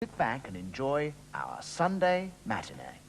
Sit back and enjoy our Sunday matinee.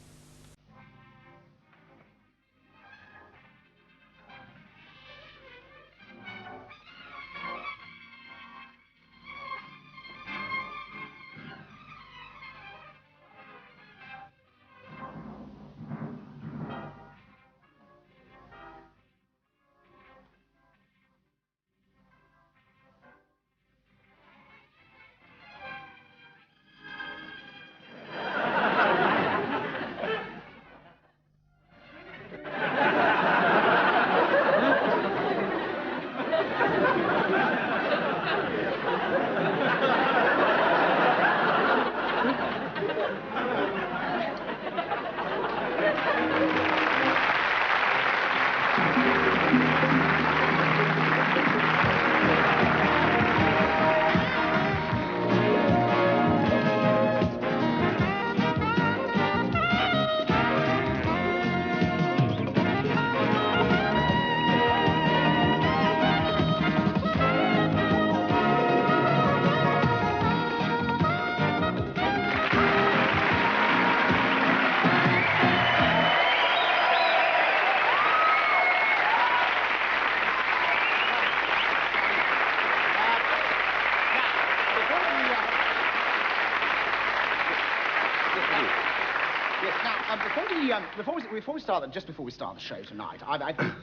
Before we start the show tonight,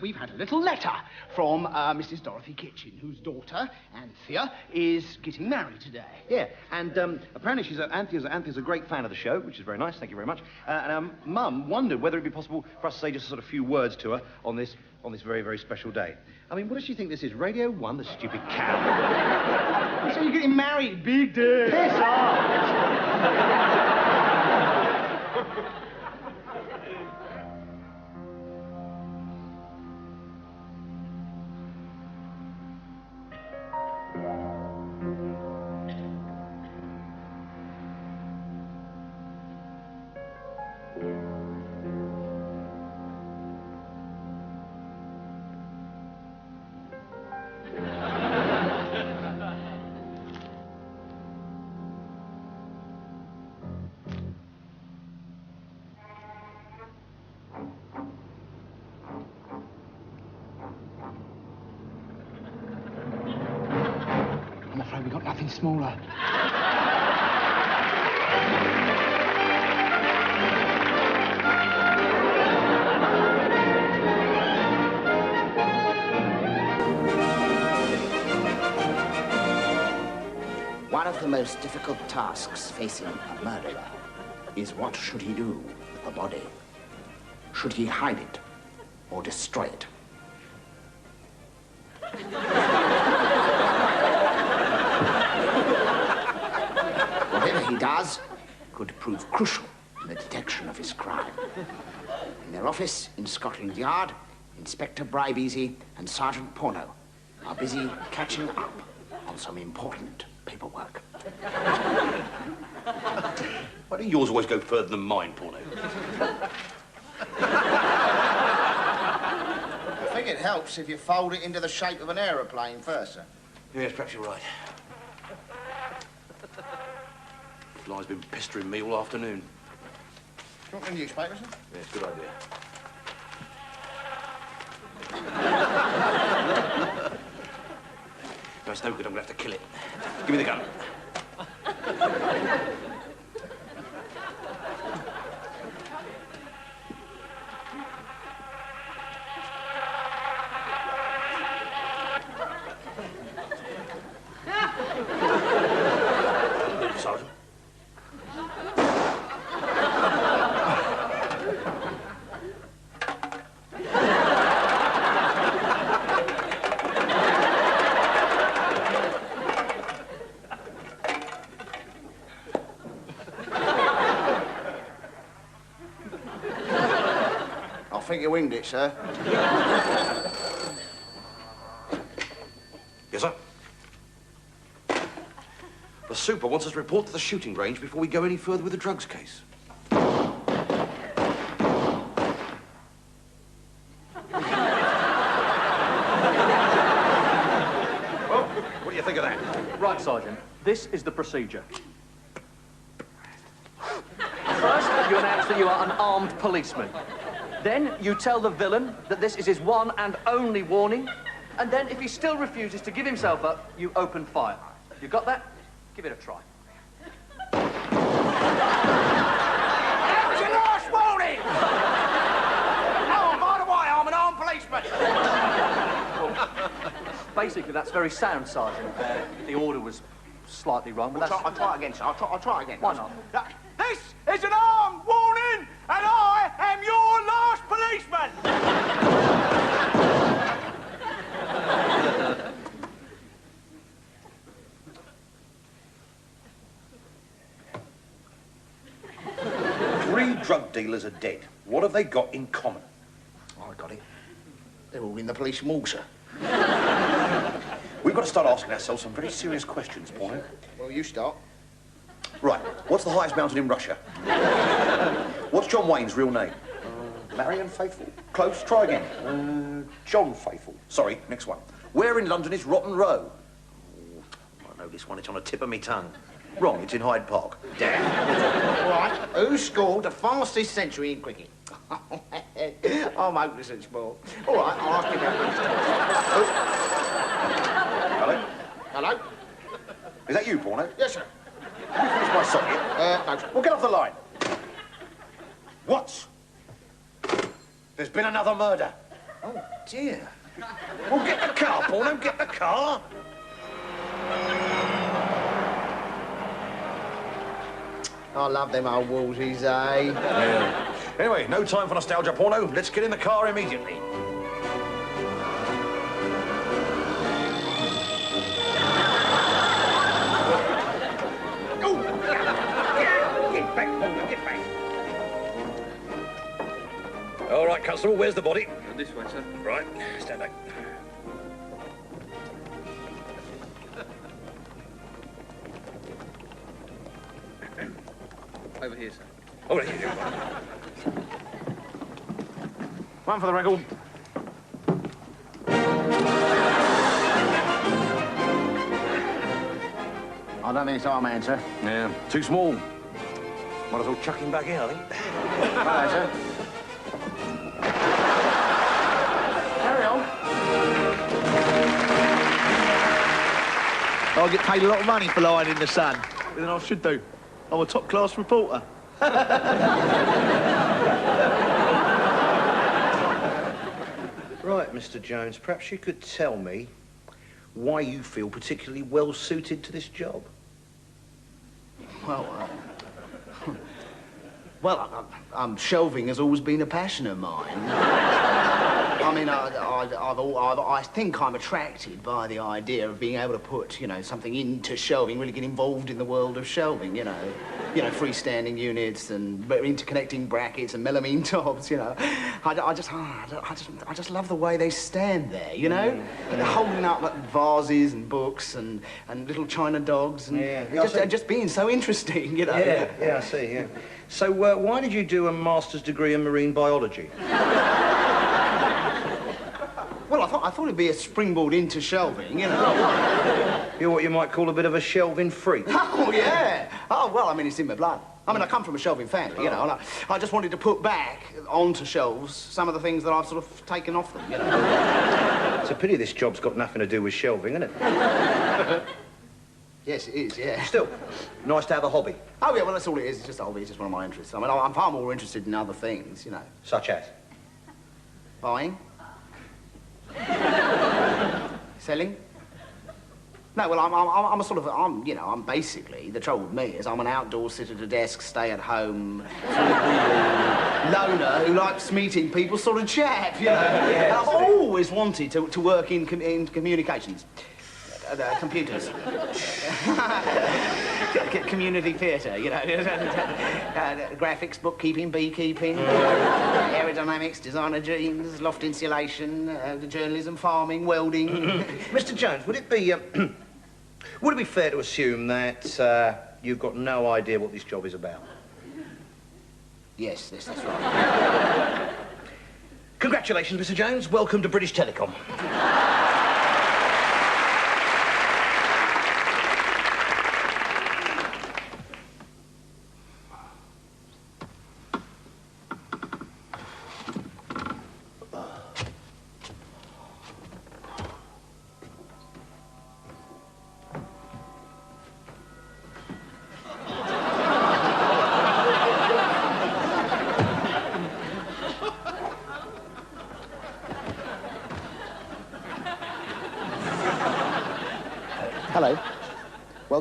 we've had a little letter from Mrs. Dorothy Kitchen, whose daughter, Anthea, is getting married today. Yeah, and apparently Anthea's a great fan of the show, which is very nice, thank you very much. And Mum wondered whether it'd be possible for us to say just a sort of few words to her on this very, very special day. I mean, what does she think this is? Radio 1, the stupid cow? So you're getting married, big day. Piss off! I'm afraid we've got nothing smaller. One of the most difficult tasks facing a murderer is what should he do with the body? Should he hide it or destroy it? Whatever he does could prove crucial in the detection of his crime. In their office in Scotland Yard, Inspector Bribesy and Sergeant Porno are busy catching up on some important paperwork. Why do yours always go further than mine, Porno? I think it helps if you fold it into the shape of an aeroplane first, sir. Yes, perhaps you're right. Fly's been pestering me all afternoon. Do you want the newspaper, sir? Yes, good idea. No, it's no good. I'm going to have to kill it. Give me the gun. Sergeant. I think you winged it, sir. Yes, sir? The super wants us to report to the shooting range before we go any further with the drugs case. Well, what do you think of that? Right, Sergeant. This is the procedure. you announce that you are an armed policeman. Then you tell the villain that this is his one and only warning. And then, if he still refuses to give himself up, you open fire. You got that? Give it a try. That was your last warning! Oh, by the way, I'm an armed policeman. Well, basically, that's very sound, Sergeant. The order was slightly wrong, but I'll try again, sir. I'll try again. Why not? This is an armed warning, and I am your last policeman! Three drug dealers are dead. What have they got in common? I got it. They're all in the police morgue, sir. We've got to start asking ourselves some very serious questions, Porno. Well, you start. Right, what's the highest mountain in Russia? What's John Wayne's real name? Marion Faithful. Close, try again. John Faithful. Sorry, next one. Where in London is Rotten Row? Oh, I know this one, it's on the tip of me tongue. Wrong, it's in Hyde Park. Damn. All right. Who scored the fastest century in cricket? I'm hopeless at sport. All right, I'll ask you about Hello? Hello? Is that you, Porno? Yes, sir. Have you finished my song yet? No, sir. Well, get off the line. What? There's been another murder. Oh, dear. Well, get the car, Porno, get the car. I love them old Wolseys, eh? Yeah. Anyway, no time for nostalgia, Porno. Let's get in the car immediately. Get back, Porno, get back. All right, Constable, where's the body? This way, sir. Right, stand back. Over here, sir. Oh, right, here. One for the record. I don't think it's our man, sir. Yeah, too small. Might as well chuck him back in, I think. Hello, sir. Carry on. I get paid a lot of money for lying in the sun. Than I should do. I'm a top-class reporter. Right, Mr. Jones, perhaps you could tell me why you feel particularly well suited to this job. Well, shelving has always been a passion of mine. I mean, I think I'm attracted by the idea of being able to put, you know, something into shelving, really get involved in the world of shelving, you know, freestanding units and interconnecting brackets and melamine tops, you know. I just love the way they stand there, you know, and holding up like vases and books and little china dogs and just being so interesting, you know. Yeah, I see, yeah. So, why did you do a master's degree in marine biology? Well, I thought it'd be a springboard into shelving, you know. You're what you might call a bit of a shelving freak. Oh, yeah. Oh, well, I mean, it's in my blood. I mean, I come from a shelving family, you know, and I just wanted to put back onto shelves some of the things that I've sort of taken off them, you know. It's a pity this job's got nothing to do with shelving, isn't it? Yes, it is, yeah. Still, nice to have a hobby. Oh, yeah, well, that's all it is. It's just a hobby. It's just one of my interests. I mean, I'm far more interested in other things, you know. Such as? Buying. Selling. No, well, I'm a sort of, I'm basically, the trouble with me is I'm an outdoor, sit at a desk, stay at home, loner who likes meeting people sort of chap, you know. And I've always wanted to work in communications. Computers. Community theatre, you know. Graphics, bookkeeping, beekeeping, aerodynamics, designer jeans, loft insulation, journalism, farming, welding. Mr. Jones, would it be fair to assume that you've got no idea what this job is about? Yes, that's right. Congratulations, Mr. Jones. Welcome to British Telecom.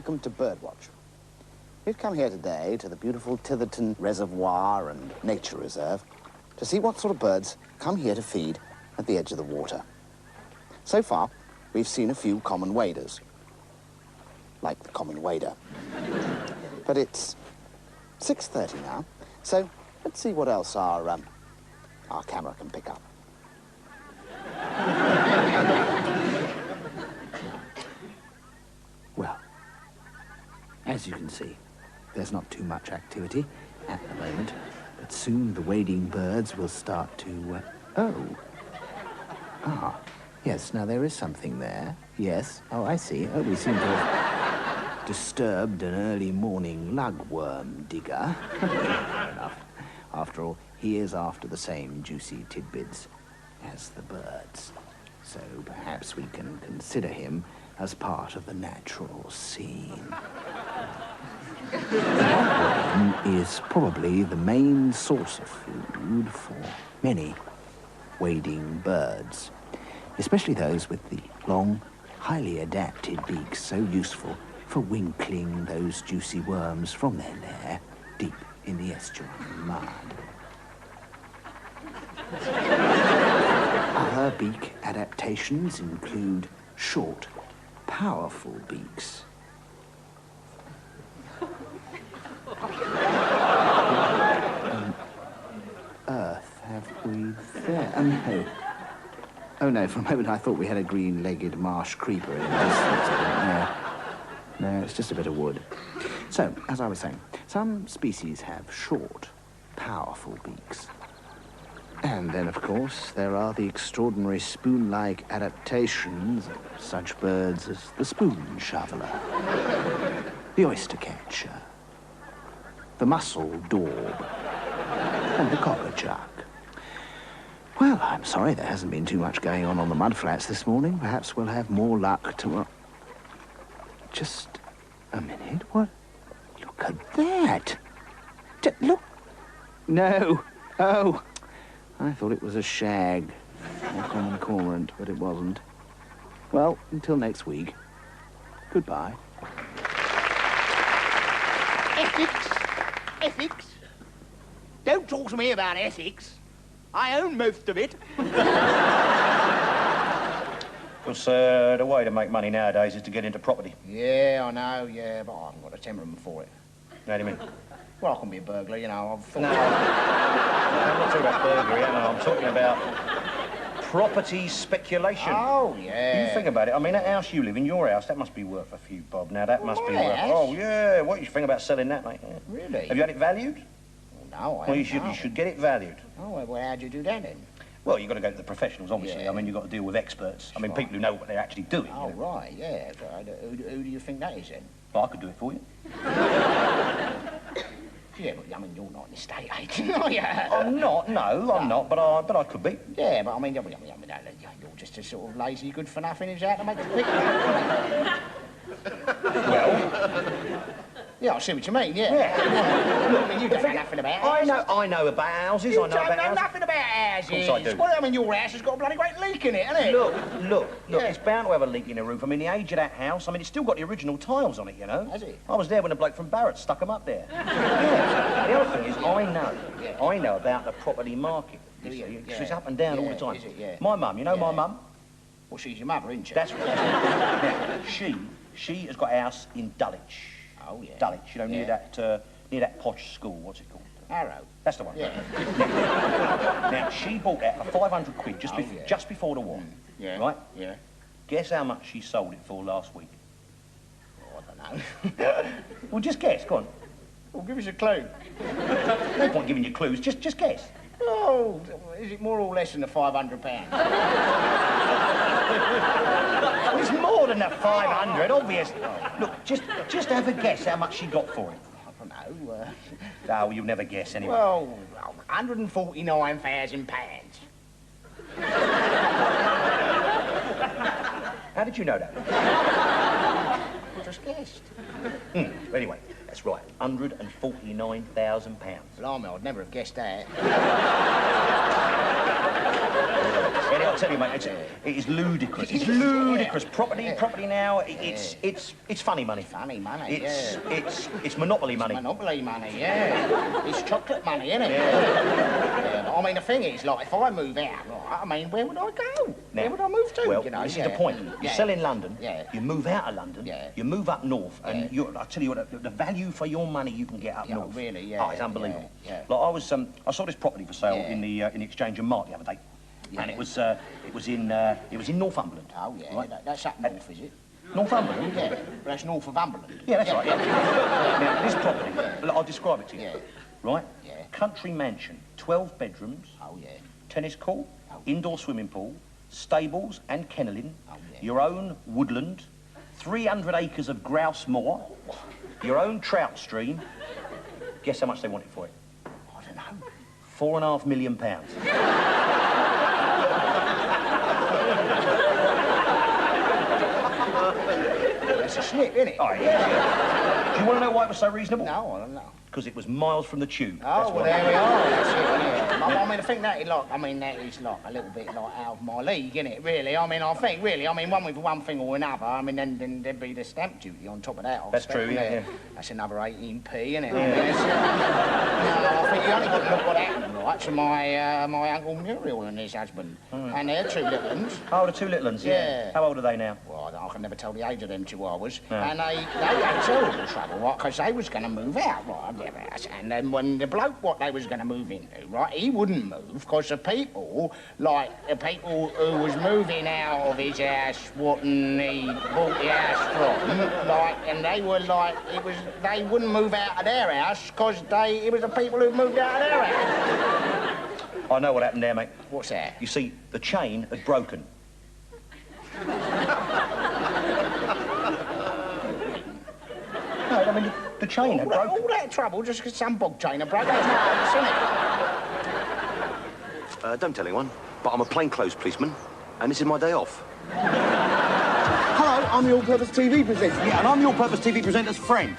welcome to Birdwatch. We've come here today to the beautiful Titherton Reservoir and Nature Reserve to see what sort of birds come here to feed at the edge of the water. So far, we've seen a few common waders, like the common wader. But it's 6:30 now, so let's see what else our camera can pick up. Well, as you can see, there's not too much activity at the moment, but soon the wading birds will start to, yes, now there is something there. Yes, oh, I see. Oh, we seem to have disturbed an early morning lugworm digger. Fair enough. After all, he is after the same juicy tidbits as the birds. So perhaps we can consider him as part of the natural scene. The lugworm is probably the main source of food for many wading birds, especially those with the long, highly adapted beaks so useful for winkling those juicy worms from their lair deep in the estuarine mud. Other beak adaptations include short, powerful beaks. Earth, have we there? Oh, no. Oh, no, for a moment I thought we had a green-legged marsh creeper in the distance. No, it's just a bit of wood. So, as I was saying, some species have short, powerful beaks. And then, of course, there are the extraordinary spoon-like adaptations of such birds as the spoon shoveler, the oyster catcher, the mussel daub, and the cockatoo. Well, I'm sorry there hasn't been too much going on the mudflats this morning. Perhaps we'll have more luck tomorrow. Just a minute. What? Look at that. Look. No. Oh. I thought it was a shag or common cormorant, but it wasn't. Well, until next week. Goodbye. Ethics? Ethics? Don't talk to me about ethics. I own most of it. Because the way to make money nowadays is to get into property. Yeah, I know, yeah, but I haven't got a temperament for it. How do you mean? Well, I can be a burglar, you know, I've thought... No, I'm not talking about burglary, I'm talking about property speculation. Oh, yeah. You think about it, I mean, that house you live in, your house, that must be worth a few bob. Now, that must be worth... house? Oh, yeah, what do you think about selling that, mate? Yeah. Really? Have you had it valued? No, I Well, you haven't, should get it valued. Oh, well, how'd you do that then? Well, you've got to go to the professionals, obviously. Yeah. I mean, you've got to deal with experts. I mean, Right. people who know what they're actually doing. Oh, you know. right, yeah. So, who do you think that is then? Well, I could do it for you. Yeah, but I mean, you're not an estate agent, are you? I'm not, no, I'm not, but I could be. Yeah, but I mean, you're just a sort of lazy good-for-nothing who's out to make a quick... Well... Yeah, I see what you mean, yeah. I mean, you don't know nothing about houses. I know about houses, You I know about don't know houses. nothing about houses. Of course I do. Well, I mean, your house has got a bloody great leak in it, hasn't it? Look, Yeah. it's bound to have a leak in the roof. I mean, the age of that house, I mean, it's still got the original tiles on it, you know. Has it? I was there when a bloke from Barrett stuck them up there. Yeah. The other thing is, I know about the property market. Do you? See, 'cause Yeah. it's up and down all the Yeah, time. is it? Yeah. My mum, you know my mum? Well, she's your mother, isn't she? That's right. Now, she has got a house in Dulwich. Oh, yeah. Dulwich, you know, Yeah. near that posh school. What's it called? Arrow. That's the one. Yeah. Now, she bought that for 500 quid just, Oh, yeah. just before the war. Yeah. Right? Yeah. Guess how much she sold it for last week? Oh, I don't know. Well, just guess. Go on. Well, give us a clue. No point giving you clues. Just guess. Oh, is it more or less than the £500? Well, it's more than that 500, obviously. Look, just have a guess how much she got for it. I don't know. Oh, you'll never guess anyway. Well, £149,000. How did you know that? I just guessed. Anyway, that's right. £149,000. Blimey, I'd never have guessed that. Anyway, I'll tell you, mate, it is ludicrous. It's ludicrous. Property now, it's funny money. Funny money, It's monopoly money. Monopoly money, yeah. It's chocolate money, isn't it? Yeah. I mean, the thing is, like, if I move out, right, I mean, where would I go? Where would I move to, well, you know? this is the point. You sell in London, Yeah. you move out of London, you move up north, and I tell you what, the value for your money you can get up north. Really, yeah. Oh, it's unbelievable. Yeah. Like, I saw this property for sale in the Exchange and Mart the other day, and it was in Northumberland. Oh, yeah, right? that's up north, is it? Northumberland? Yeah, but that's north of Umberland. Yeah, that's right, yeah. Now, this property, I'll describe it to you. Yeah. Right? Yeah. Country mansion, 12 bedrooms. Oh, yeah. Tennis court, indoor swimming pool, stables and kenneling, your own woodland, 300 acres of grouse moor, your own trout stream. Guess how much they wanted for it? I don't know. £4.5 million. That's a snip, isn't it? Oh, yeah. Do you want to know why it was so reasonable? No, I don't know. Because it was miles from the tube. Oh, well, there we are. That's it, yeah. I mean, I think that is like, a little bit like out of my league, isn't it, really? I mean, one with one thing or another, I mean, then there'd be the stamp duty on top of that. That's true, yeah. That's another 18p, isn't it? Yeah. I think you only got to look what happened, right, to my Uncle Muriel and his husband. And their two little ones. Oh, the two little ones, yeah. How old are they now? Well, I can never tell the age of them chihuahuas. No. And they had terrible trouble, right, because they was going to move out, right? And then when the bloke what they was going to move into, right, he wouldn't move because the people who was moving out of his house, what he bought the house from, like, and they were like, they wouldn't move out of their house because it was the people who moved out of their house. I know what happened there, mate. What's that? You see, the chain had broken. No, I mean, the chain had broken. All that trouble just because some bog chain had broken. That's not isn't it? Don't tell anyone, but I'm a plainclothes policeman, and this is my day off. Hello, I'm the all-purpose TV presenter. Yeah, and I'm the all-purpose TV presenter's friend.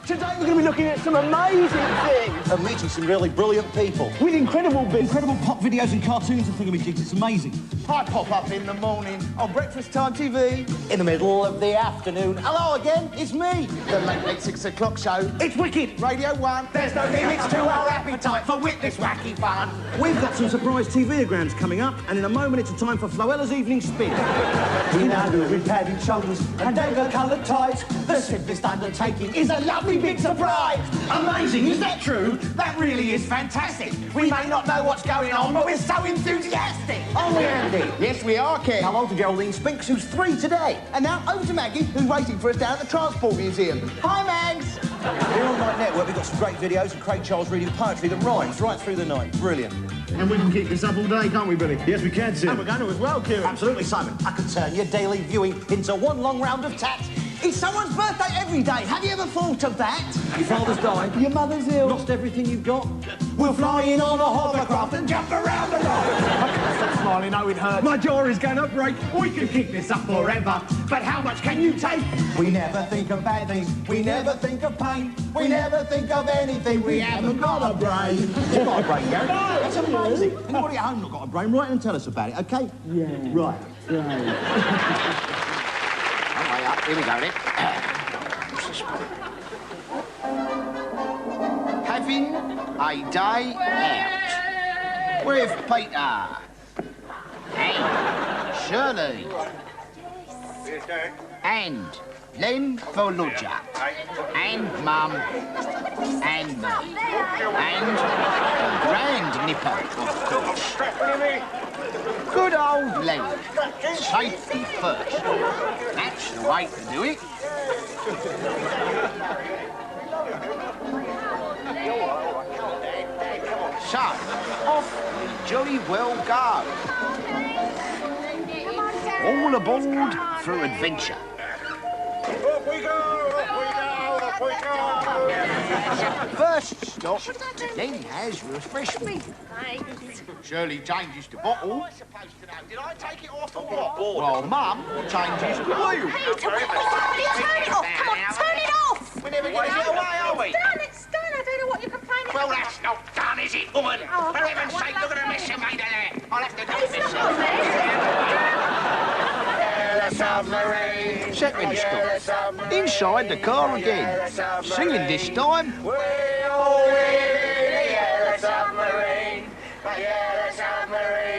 Today we're going to be looking at some amazing things. And meeting some really brilliant people. With incredible bits. Incredible pop videos and cartoons and thingamajigs. It's amazing. I pop up in the morning on breakfast time TV. In the middle of the afternoon. Hello again, it's me. The late 6 o'clock show. It's wicked. Radio 1. There's no limits to our appetite for witness wacky fun. We've got some surprise TVograms coming up, and in a moment it's a time for Floella's Evening Spin. In our with padded shoulders and dagger-coloured ties, the simplest undertaking is a lovely big surprise. Amazing, is that true? That really is fantastic. We may not know what's going on, but we're so enthusiastic. Aren't we, Andy? Yes, we are, Ken. Hello to Geraldine Spinks, who's 3 today. And now over to Maggie, who's waiting for us down at the Transport Museum. Hi, Mags. Here on Night Network, we've got some great videos of Craig Charles reading poetry that rhymes right through the night. Brilliant. And we can keep this up all day, can't we, Billy? Yes, we can, Tim. And we're going to as well, Kieran. Absolutely, Simon. I could turn your daily viewing into one long round of tat. It's someone's birthday every day. Have you ever thought of that? Your father's died. Your mother's ill. Lost everything you've got. We'll fly in on a hovercraft and jump around the road. I can't stop smiling, no, it hurts. My jaw is going to break. We can keep this up forever. But how much can you take? We never think of bad things. We never think of pain. We never think of anything. We haven't got a brain. You've got a brain, Gary. No, that's amazing. Anybody at home not got a brain? Write and tell us about it, OK? Yeah. Right. Here we go, then. Having a day out with Peter and Shirley and Len Fallujah and Mum and me and the Grand Nipper, of course. Good old Len. Safety first. That's the way to do it. So, off we jolly well go. All aboard for adventure. Off we go, off we go, off we go. First stop, Len has refreshment. Shirley changes the bottle. What am I supposed to know? Did I take it off or what? Well, Mum changes the wheel. Peter, turn it off! Come on, turn it off! We're never going to get away, are we? It's done. I don't know what you're complaining Well, about. that's not done, is it, woman? Oh, For heaven's sake, look at the mess you made of that. I'll have to do It's this. not a mess. submarine. Second stop. Inside the car again. Singing this time.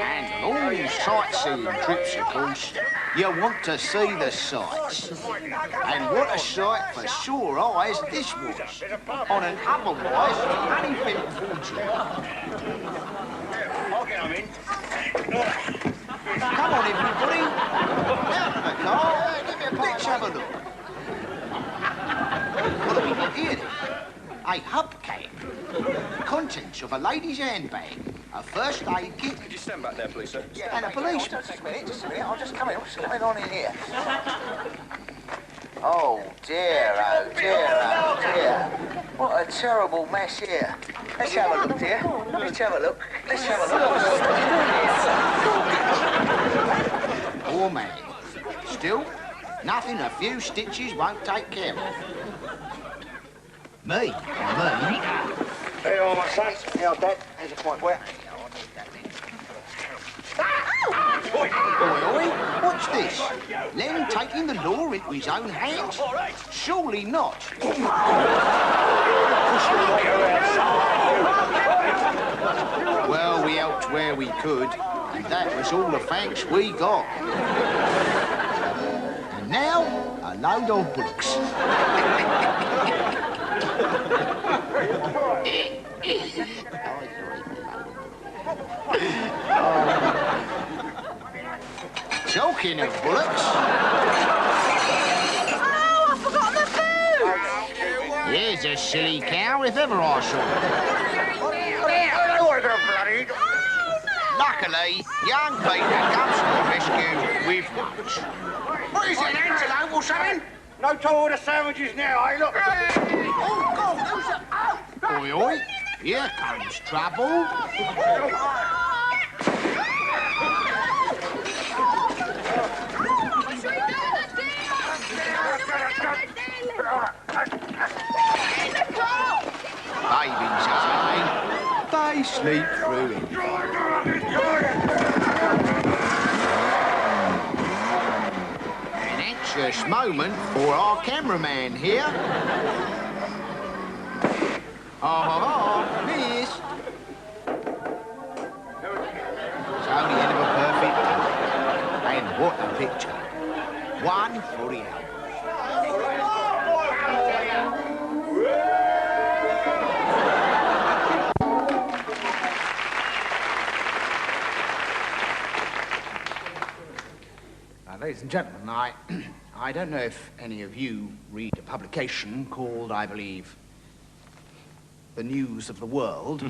And on all these sightseeing trips, of course, you want to see the sights. And what a sight for sore eyes this was, on an otherwise honey-filled fortune. Come on, everybody. Out of the car. Let's have a look. What have we got here, then? A hubcap. Contents of a lady's handbag. A first aid kit. Could you stand back there, please, sir? And a policeman. Just a minute. I'll just come in. What's going on in here? Oh dear. What a terrible mess here. Let's have a look, dear. Let's have a look. Poor man. Still, nothing a few stitches won't take care of. Me? Here you are, my son. Here, Dad. Here's a point where. Oi, what's this? Len taking the law into his own hands? Surely not. Well, we helped where we could, and that was all the thanks we got. And now, a load of books. Talking of bullocks. Oh, I forgot my food! Here's a silly cow if ever I saw it. Luckily, young Peter comes to the rescue with lunch. What is it, an antelope or something? No trouble with the sandwiches now, eh? Look. Oi, oi, here comes trouble. Babies, eh? They sleep through it. An anxious moment for our cameraman here. Miss. So the end of a perfect day. And what a picture. One for the album. Ladies and gentlemen, I don't know if any of you read a publication called, I believe, The News of the World.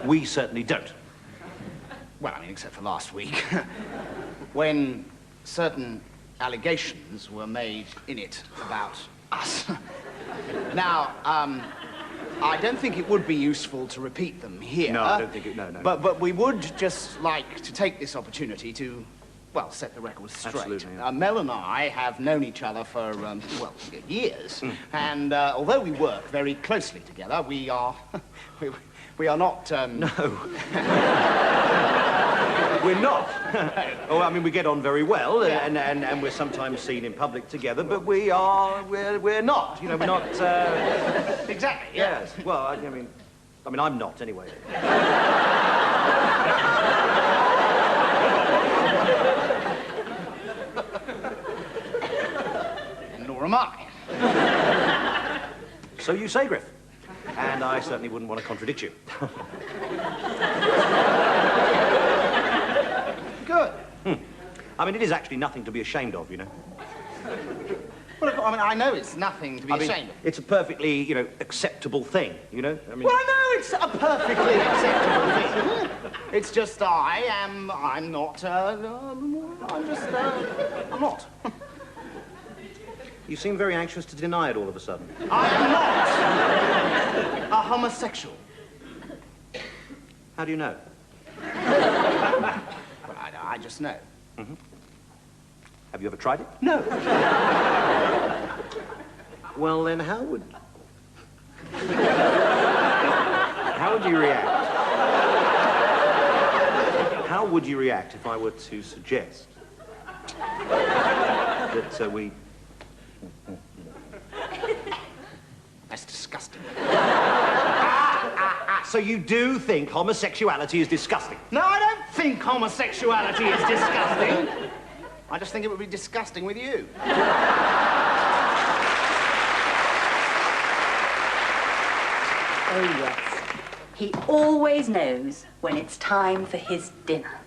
We certainly don't. Well, I mean, except for last week, when certain allegations were made in it about us. Now, I don't think it would be useful to repeat them here. No, I don't think it... No. But we would just like to take this opportunity to, well, set the record straight. Absolutely, yeah. Mel and I have known each other for, well, years. And although we work very closely together, we are... we are not... No. We're not. Oh, I mean, we get on very well, Yeah. and we're sometimes seen in public together, but we're not. You know, we're not... Exactly, yeah. Yes. Well, I mean, I'm not, anyway. And nor am I. So you say, Griff. And I certainly wouldn't want to contradict you. Good. I mean, it is actually nothing to be ashamed of, you know. Well, I mean, I know it's nothing to be I mean, ashamed of. it's a perfectly, you know, acceptable thing, you know? I mean... Well, I know it's a perfectly acceptable thing. It's just I'm not, I'm not. You seem very anxious to deny it all of a sudden. I am not a homosexual. How do you know? Well, I just know. Mm-hmm. Have you ever tried it? No. Well, then how would you react? How would you react if I were to suggest that we... That's disgusting. So you do think homosexuality is disgusting? No, I don't think homosexuality is disgusting. I just think it would be disgusting with you. Oh, yes. He always knows when it's time for his dinner.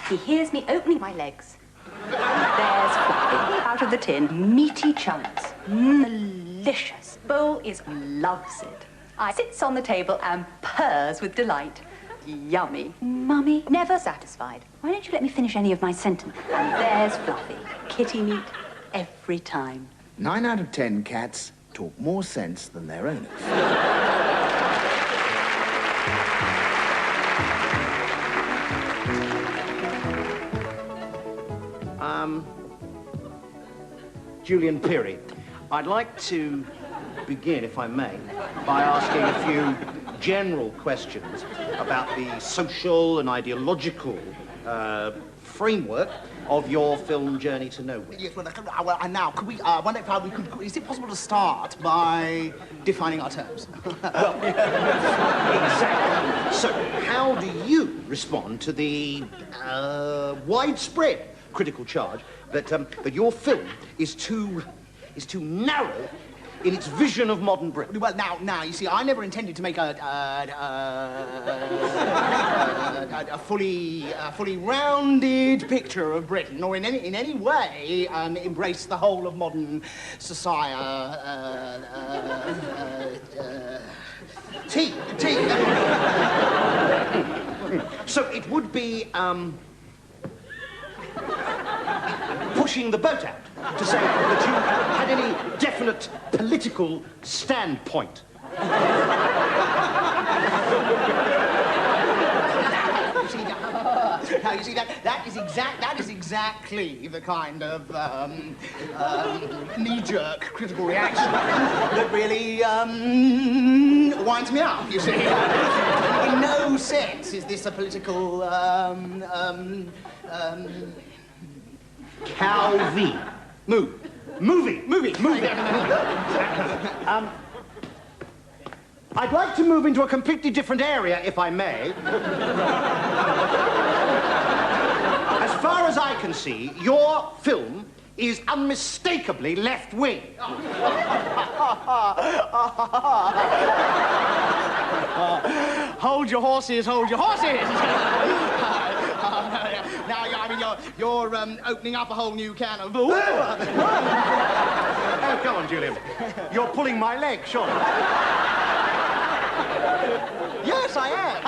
He hears me opening my legs. There's Fluffy out of the tin, meaty chunks. Delicious. Bowl loves it. I sits on the table and purrs with delight. Yummy. Mummy, never satisfied. Why don't you let me finish any of my sentence? And there's Fluffy. Kitty meat every time. 9 out of 10 cats talk more sense than their owners. Julian Peary, I'd like to begin, if I may, by asking a few general questions about the social and ideological framework of your film Journey to Nowhere. Yes, well, now, could we, wonder if we could, is it possible to start by defining our terms? Well, exactly. So, how do you respond to the widespread critical charge that that your film is too narrow in its vision of modern Britain? Well, now, you see, I never intended to make a fully rounded picture of Britain, or in any way embrace the whole of modern society. So it would be pushing the boat out to say that you had any definite political standpoint. Now, you see, that is exactly the kind of knee-jerk critical reaction that really winds me up, you see. In no sense is this a political Calvi. Movie. I'd like to move into a completely different area, if I may. As far as I can see, your film is unmistakably left-wing. Hold your horses, hold your horses! Now, I mean, you're opening up a whole new can of... Oh, come on, Julian. You're pulling my leg, surely. Yes, I am.